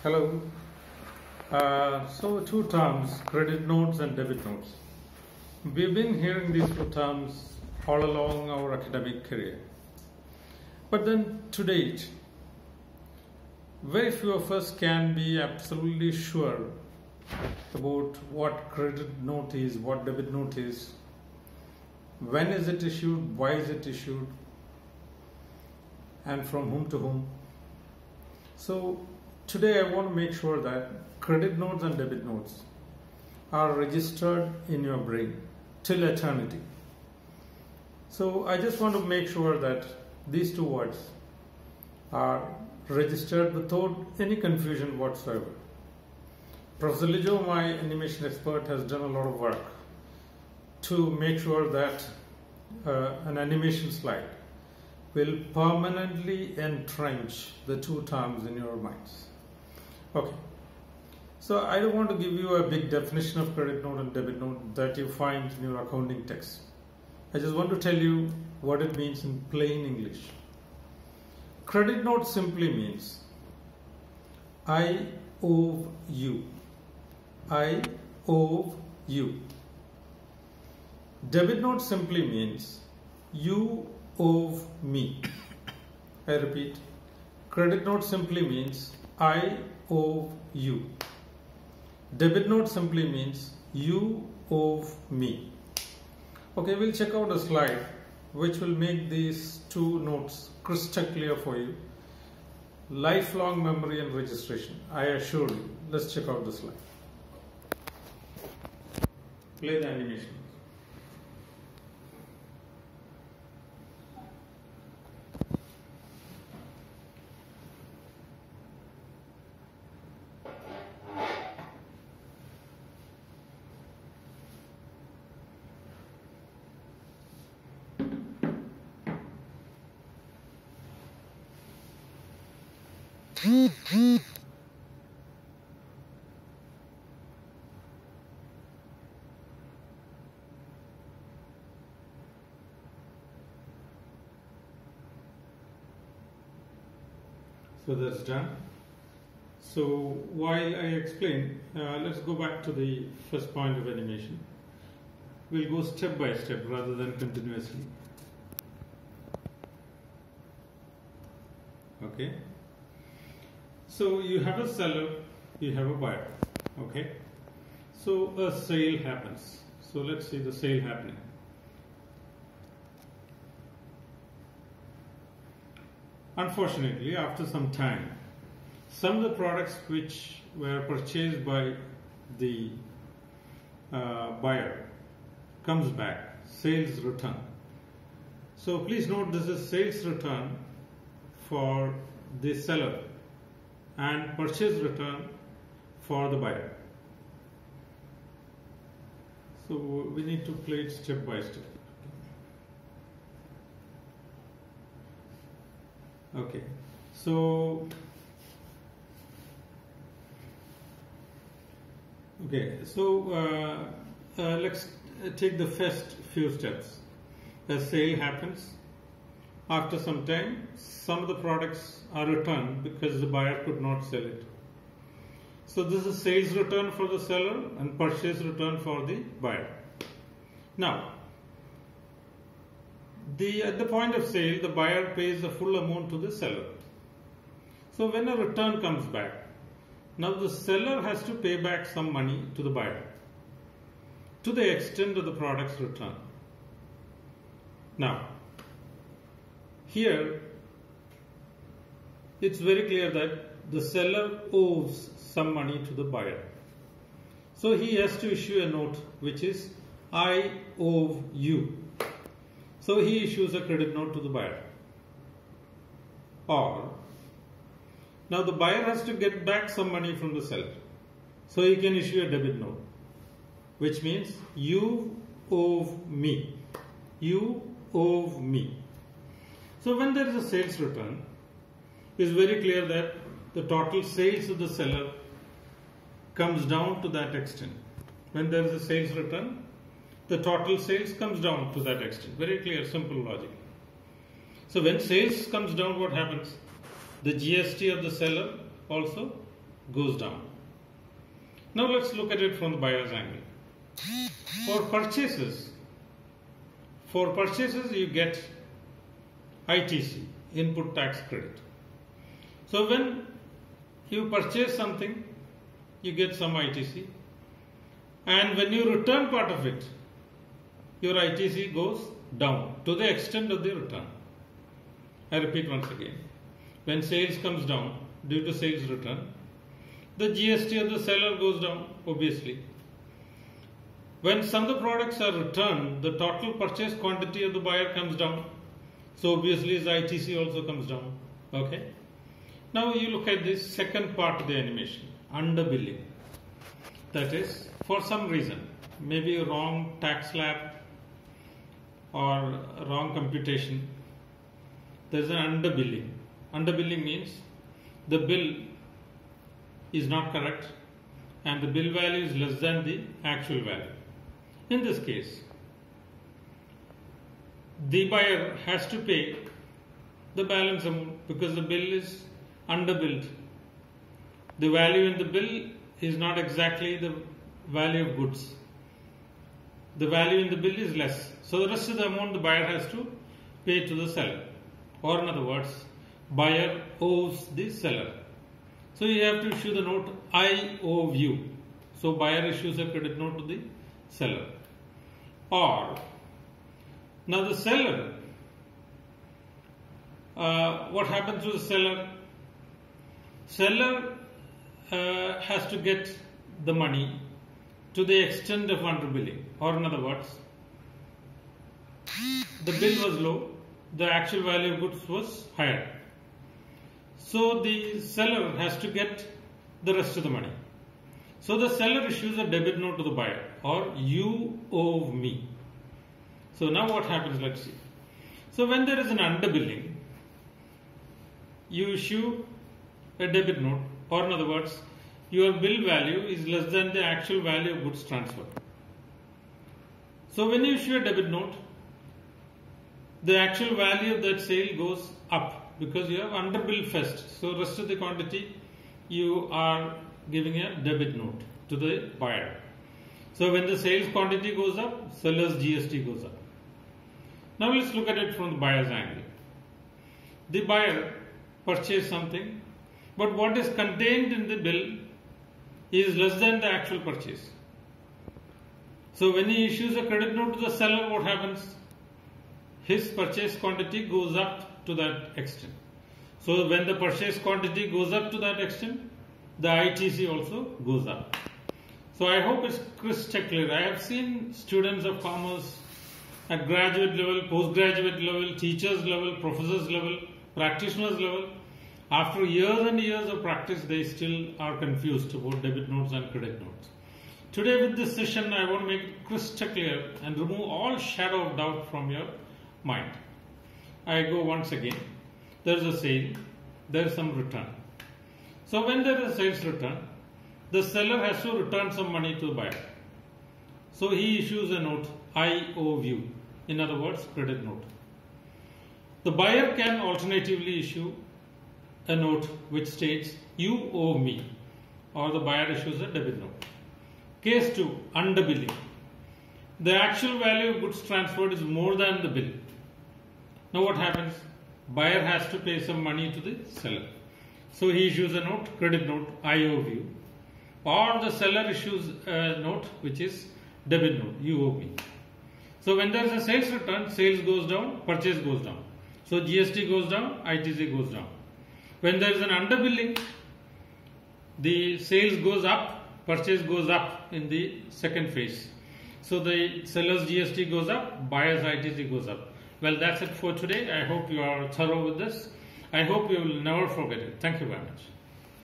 Hello. So two terms, credit notes and debit notes. We've been hearing these two terms all along our academic career. But then to date, very few of us can be absolutely sure about what credit note is, what debit note is, when is it issued, why is it issued, and from whom to whom. So today I want to make sure that credit notes and debit notes are registered in your brain till eternity. So I just want to make sure that these two words are registered without any confusion whatsoever. Professor Lijo, my animation expert, has done a lot of work to make sure that an animation slide will permanently entrench the two terms in your minds. Okay, so I don't want to give you a big definition of credit note and debit note that you find in your accounting text. I just want to tell you what it means in plain English. Credit note simply means I owe you. I owe you. Debit note simply means you owe me. I repeat, credit note simply means I owe you. Debit note simply means you owe me. Okay, we'll check out a slide which will make these two notes crystal clear for you. Lifelong memory and registration, I assure you. Let's check out the slide. Play the animation. So that's done. So while I explain, let's go back to the first point of animation. We'll go step by step rather than continuously. Okay. So you have a seller, you have a buyer. Okay. So a sale happens. So let's see the sale happening. Unfortunately, after some time, some of the products which were purchased by the buyer comes back, sales return. So please note, this is sales return for the seller and purchase return for the buyer. So we need to play it step by step. Okay, so let's take the first few steps. A sale happens. After some time, some of the products are returned because the buyer could not sell it. So this is sales return for the seller and purchase return for the buyer. Now, at the point of sale, the buyer pays the full amount to the seller. So when a return comes back, now the seller has to pay back some money to the buyer to the extent of the product's return. Now, here it's very clear that the seller owes some money to the buyer. So he has to issue a note which is I owe you. So he issues a credit note to the buyer. Or, now the buyer has to get back some money from the seller. So he can issue a debit note, which means you owe me. You owe me. So when there is a sales return, it's very clear that the total sales of the seller comes down to that extent. When there is a sales return, the total sales comes down to that extent. Very clear, simple logic. So when sales comes down, what happens? The GST of the seller also goes down. Now let's look at it from the buyer's angle. For purchases you get ITC, input tax credit. So when you purchase something, you get some ITC, and when you return part of it, your ITC goes down to the extent of the return. I repeat once again. When sales comes down due to sales return, the GST of the seller goes down, obviously. When some of the products are returned, the total purchase quantity of the buyer comes down. So obviously his ITC also comes down. Okay. Now you look at this second part of the animation, underbilling. That is, for some reason, maybe a wrong tax slab or wrong computation, there is an underbilling. Underbilling means the bill is not correct and the bill value is less than the actual value. In this case, the buyer has to pay the balance amount because the bill is underbilled. The value in the bill is not exactly the value of goods. The value in the bill is less. So the rest of the amount the buyer has to pay to the seller. Or in other words, buyer owes the seller. So you have to issue the note, I owe you. So buyer issues a credit note to the seller. Or, now the seller, what happens to the seller? Seller has to get the money to the extent of underbilling. Or in other words, the bill was low, the actual value of goods was higher. So the seller has to get the rest of the money. So the seller issues a debit note to the buyer, or you owe me. So now what happens, let's see. So when there is an underbilling, you issue a debit note, or in other words, your bill value is less than the actual value of goods transferred. So when you issue a debit note, the actual value of that sale goes up because you have underbilled first. So rest of the quantity you are giving a debit note to the buyer. So when the sales quantity goes up, seller's GST goes up. Now let's look at it from the buyer's angle. The buyer purchased something, but what is contained in the bill is less than the actual purchase. So when he issues a credit note to the seller, what happens? His purchase quantity goes up to that extent. So when the purchase quantity goes up to that extent, the ITC also goes up. So I hope it's crystal clear. I have seen students of commerce at graduate level, postgraduate level, teachers level, professors level, practitioners level. After years and years of practice, they still are confused about debit notes and credit notes. Today with this session, I want to make it crystal clear and remove all shadow of doubt from your mind. I go once again. There is a sale, there is some return. So when there is a sales return, the seller has to return some money to the buyer. So he issues a note, I owe you. In other words, credit note. The buyer can alternatively issue a note which states, you owe me, or the buyer issues a debit note. Case 2, underbilling. The actual value of goods transferred is more than the bill. Now what happens? Buyer has to pay some money to the seller. So he issues a note, credit note, I owe you. Or the seller issues a note which is debit note, you owe me. So when there is a sales return, sales goes down, purchase goes down. So GST goes down, ITC goes down. When there is an underbilling, the sales goes up, purchase goes up in the second phase. So the seller's GST goes up, buyer's ITC goes up. Well, that's it for today. I hope you are thorough with this. I hope you will never forget it. Thank you very much.